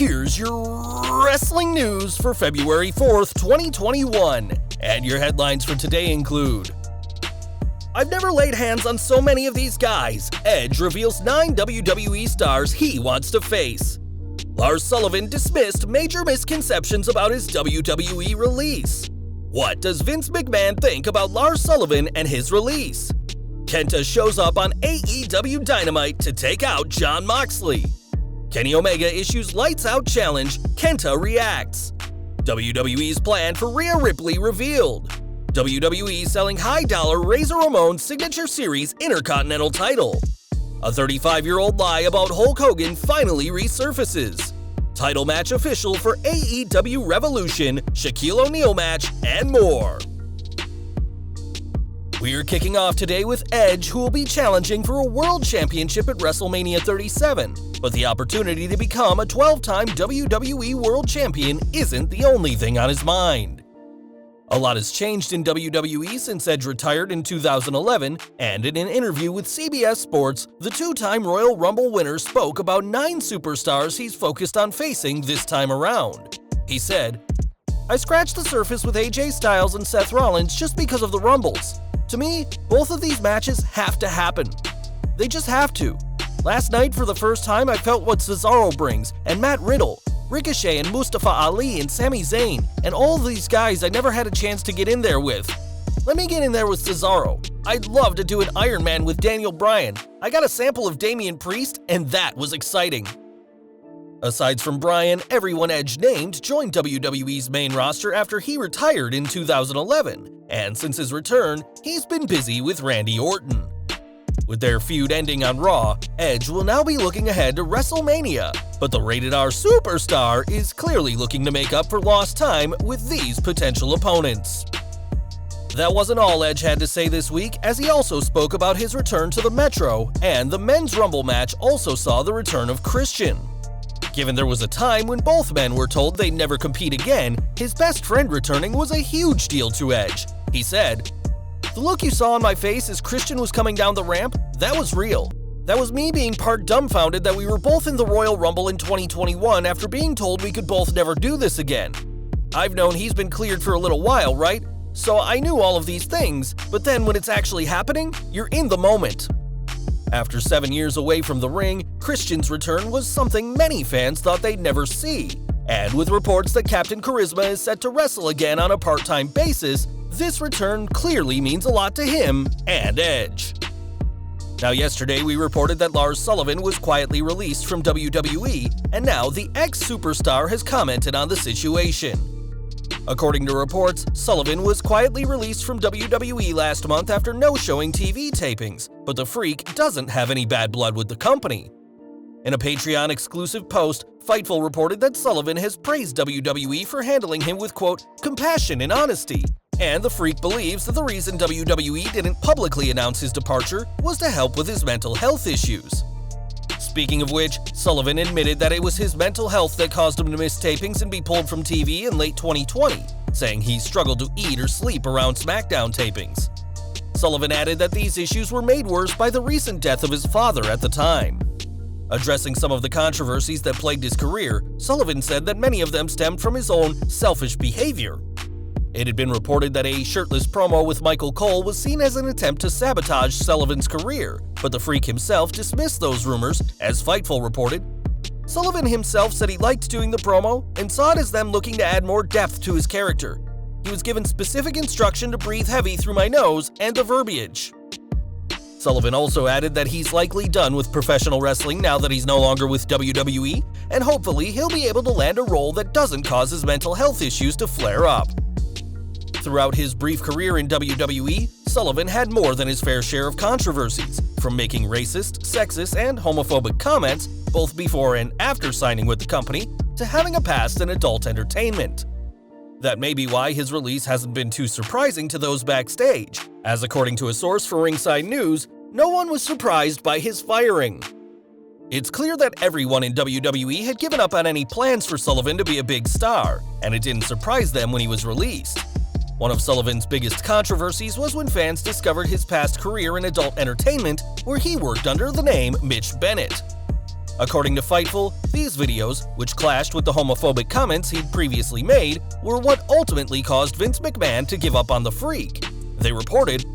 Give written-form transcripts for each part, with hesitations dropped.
Here's your wrestling news for February 4th, 2021. And your headlines for today include: I've never laid hands on so many of these guys. Edge reveals 9 WWE stars he wants to face. Lars Sullivan dismissed major misconceptions about his WWE release. What does Vince McMahon think about Lars Sullivan and his release? Kenta shows up on AEW Dynamite to take out Jon Moxley. Kenny Omega issues Lights Out Challenge, Kenta reacts. WWE's plan for Rhea Ripley revealed. WWE selling high-dollar Razor Ramon Signature Series Intercontinental title. A 35-year-old lie about Hulk Hogan finally resurfaces. Title match official for AEW Revolution, Shaquille O'Neal match, and more. We're kicking off today with Edge, who will be challenging for a World Championship at WrestleMania 37, but the opportunity to become a 12-time WWE World Champion isn't the only thing on his mind. A lot has changed in WWE since Edge retired in 2011, and in an interview with CBS Sports, the two-time Royal Rumble winner spoke about 9 superstars he's focused on facing this time around. He said, "I scratched the surface with AJ Styles and Seth Rollins just because of the Rumbles. To me, both of these matches have to happen. They just have to. Last night, for the first time, I felt what Cesaro brings, and Matt Riddle, Ricochet and Mustafa Ali and Sami Zayn, and all these guys I never had a chance to get in there with. Let me get in there with Cesaro. I'd love to do an Iron Man with Daniel Bryan. I got a sample of Damian Priest, and that was exciting." Aside from Bryan, everyone Edge named joined WWE's main roster after he retired in 2011, and since his return, he's been busy with Randy Orton. With their feud ending on Raw, Edge will now be looking ahead to WrestleMania, but the Rated R superstar is clearly looking to make up for lost time with these potential opponents. That wasn't all Edge had to say this week, as he also spoke about his return to the Metro, and the Men's Rumble match also saw the return of Christian. Given there was a time when both men were told they'd never compete again, his best friend returning was a huge deal to Edge. He said, "The look you saw on my face as Christian was coming down the ramp, that was real. That was me being part dumbfounded that we were both in the Royal Rumble in 2021 after being told we could both never do this again. I've known he's been cleared for a little while, right? So I knew all of these things, but then when it's actually happening, you're in the moment." After 7 years away from the ring, Christian's return was something many fans thought they'd never see. And with reports that Captain Charisma is set to wrestle again on a part-time basis, this return clearly means a lot to him and Edge. Now, yesterday we reported that Lars Sullivan was quietly released from WWE, and now the ex-superstar has commented on the situation. According to reports, Sullivan was quietly released from WWE last month after no-showing TV tapings, but the Freak doesn't have any bad blood with the company. In a Patreon-exclusive post, Fightful reported that Sullivan has praised WWE for handling him with, quote, "compassion and honesty," and the Freak believes that the reason WWE didn't publicly announce his departure was to help with his mental health issues. Speaking of which, Sullivan admitted that it was his mental health that caused him to miss tapings and be pulled from TV in late 2020, saying he struggled to eat or sleep around SmackDown tapings. Sullivan added that these issues were made worse by the recent death of his father at the time. Addressing some of the controversies that plagued his career, Sullivan said that many of them stemmed from his own selfish behavior. It had been reported that a shirtless promo with Michael Cole was seen as an attempt to sabotage Sullivan's career, but the Freak himself dismissed those rumors, as Fightful reported. Sullivan himself said he liked doing the promo and saw it as them looking to add more depth to his character. He was given specific instruction to breathe heavy through my nose and the verbiage. Sullivan also added that he's likely done with professional wrestling now that he's no longer with WWE, and hopefully he'll be able to land a role that doesn't cause his mental health issues to flare up. Throughout his brief career in WWE, Sullivan had more than his fair share of controversies, from making racist, sexist, and homophobic comments both before and after signing with the company, to having a past in adult entertainment. That may be why his release hasn't been too surprising to those backstage, as according to a source for Ringside News, no one was surprised by his firing. It's clear that everyone in WWE had given up on any plans for Sullivan to be a big star, and it didn't surprise them when he was released. One of Sullivan's biggest controversies was when fans discovered his past career in adult entertainment, where he worked under the name Mitch Bennett. According to Fightful, these videos, which clashed with the homophobic comments he'd previously made, were what ultimately caused Vince McMahon to give up on the Freak. They reported,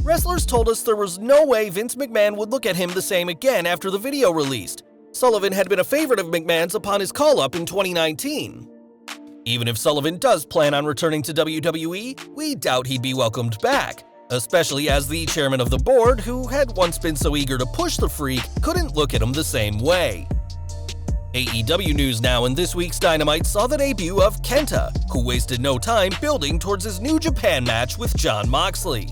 "Wrestlers told us there was no way Vince McMahon would look at him the same again after the video released. Sullivan had been a favorite of McMahon's upon his call-up in 2019. Even if Sullivan does plan on returning to WWE, we doubt he'd be welcomed back, especially as the chairman of the board, who had once been so eager to push the Freak, couldn't look at him the same way." AEW news now, and this week's Dynamite saw the debut of Kenta, who wasted no time building towards his New Japan match with Jon Moxley.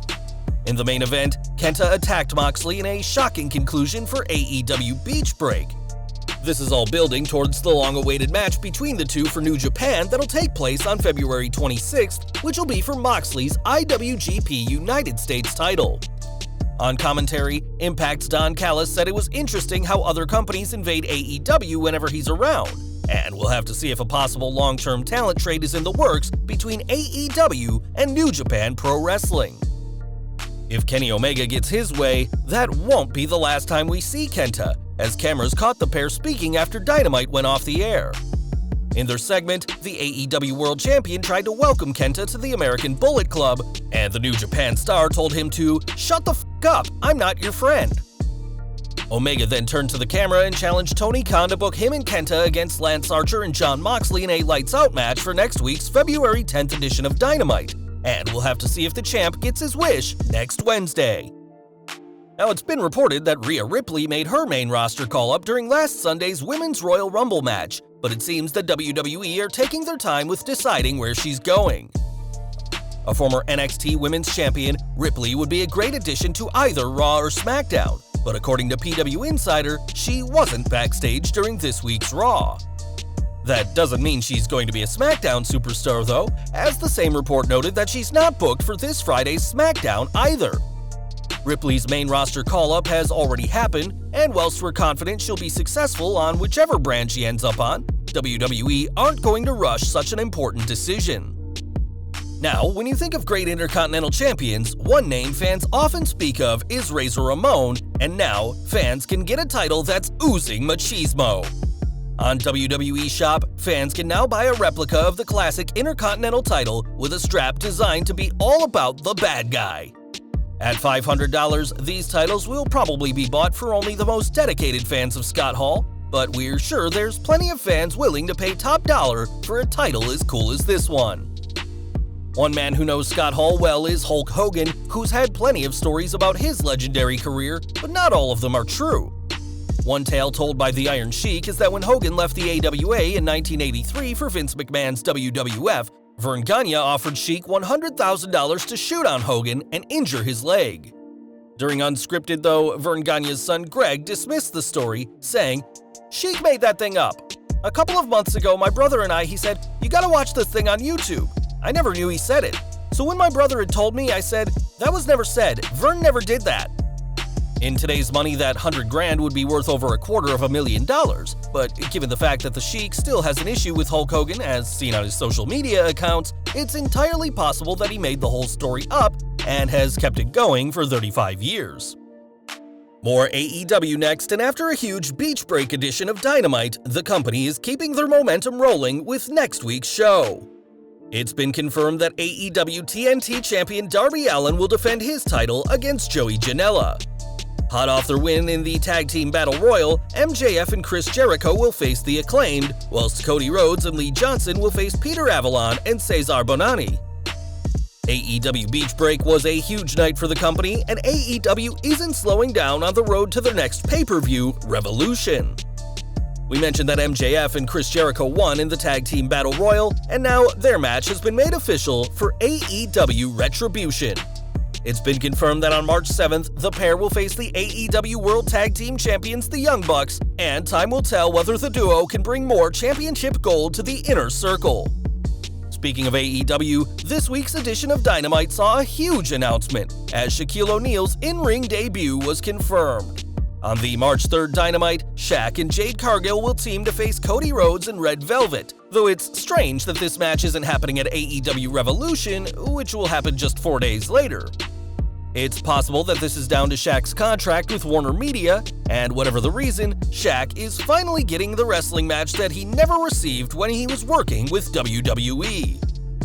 In the main event, Kenta attacked Moxley in a shocking conclusion for AEW Beach Break. This is all building towards the long-awaited match between the two for New Japan that'll take place on February 26th, which will be for Moxley's IWGP United States title. On commentary, Impact's Don Callis said it was interesting how other companies invade AEW whenever he's around, and we'll have to see if a possible long-term talent trade is in the works between AEW and New Japan Pro Wrestling. If Kenny Omega gets his way, that won't be the last time we see Kenta, as cameras caught the pair speaking after Dynamite went off the air. In their segment, the AEW World Champion tried to welcome Kenta to the American Bullet Club, and the New Japan star told him to "shut the f*** up, I'm not your friend." Omega then turned to the camera and challenged Tony Khan to book him and Kenta against Lance Archer and Jon Moxley in a lights-out match for next week's February 10th edition of Dynamite, and we'll have to see if the champ gets his wish next Wednesday. Now, it's been reported that Rhea Ripley made her main roster call-up during last Sunday's Women's Royal Rumble match, but it seems the WWE are taking their time with deciding where she's going. A former NXT Women's Champion, Ripley would be a great addition to either Raw or SmackDown, but according to PW Insider, she wasn't backstage during this week's Raw. That doesn't mean she's going to be a SmackDown superstar though, as the same report noted that she's not booked for this Friday's SmackDown either. Ripley's main roster call-up has already happened, and whilst we're confident she'll be successful on whichever brand she ends up on, WWE aren't going to rush such an important decision. Now, when you think of great Intercontinental champions, one name fans often speak of is Razor Ramon, and now fans can get a title that's oozing machismo. On WWE Shop, fans can now buy a replica of the classic Intercontinental title with a strap designed to be all about the bad guy. At $500, these titles will probably be bought for only the most dedicated fans of Scott Hall, but we're sure there's plenty of fans willing to pay top dollar for a title as cool as this one. One man who knows Scott Hall well is Hulk Hogan, who's had plenty of stories about his legendary career, but not all of them are true. One tale told by the Iron Sheik is that when Hogan left the AWA in 1983 for Vince McMahon's WWF, Vern Gagne offered Sheik $100,000 to shoot on Hogan and injure his leg. During Unscripted, though, Vern Gagne's son Greg dismissed the story, saying, "Sheik made that thing up. A couple of months ago, my brother and he said, 'You gotta watch this thing on YouTube.' I never knew he said it. So when my brother had told me, I said, 'That was never said. Vern never did that.'" In today's money, that $100,000 would be worth over $250,000, but given the fact that the Sheik still has an issue with Hulk Hogan, as seen on his social media accounts, it's entirely possible that he made the whole story up and has kept it going for 35 years. More AEW next, and after a huge beach break edition of Dynamite, the company is keeping their momentum rolling with next week's show. It's been confirmed that AEW TNT champion Darby Allin will defend his title against Joey Janela. Hot off their win in the Tag Team Battle Royal, MJF and Chris Jericho will face The Acclaimed, whilst Cody Rhodes and Lee Johnson will face Peter Avalon and Cesar Bonani. AEW Beach Break was a huge night for the company, and AEW isn't slowing down on the road to their next pay-per-view, Revolution. We mentioned that MJF and Chris Jericho won in the Tag Team Battle Royal, and now their match has been made official for AEW Retribution. It's been confirmed that on March 7th, the pair will face the AEW World Tag Team Champions, the Young Bucks, and time will tell whether the duo can bring more championship gold to the Inner Circle. Speaking of AEW, this week's edition of Dynamite saw a huge announcement, as Shaquille O'Neal's in-ring debut was confirmed. On the March 3rd Dynamite, Shaq and Jade Cargill will team to face Cody Rhodes and Red Velvet, though it's strange that this match isn't happening at AEW Revolution, which will happen just 4 days later. It's possible that this is down to Shaq's contract with Warner Media, and whatever the reason, Shaq is finally getting the wrestling match that he never received when he was working with WWE.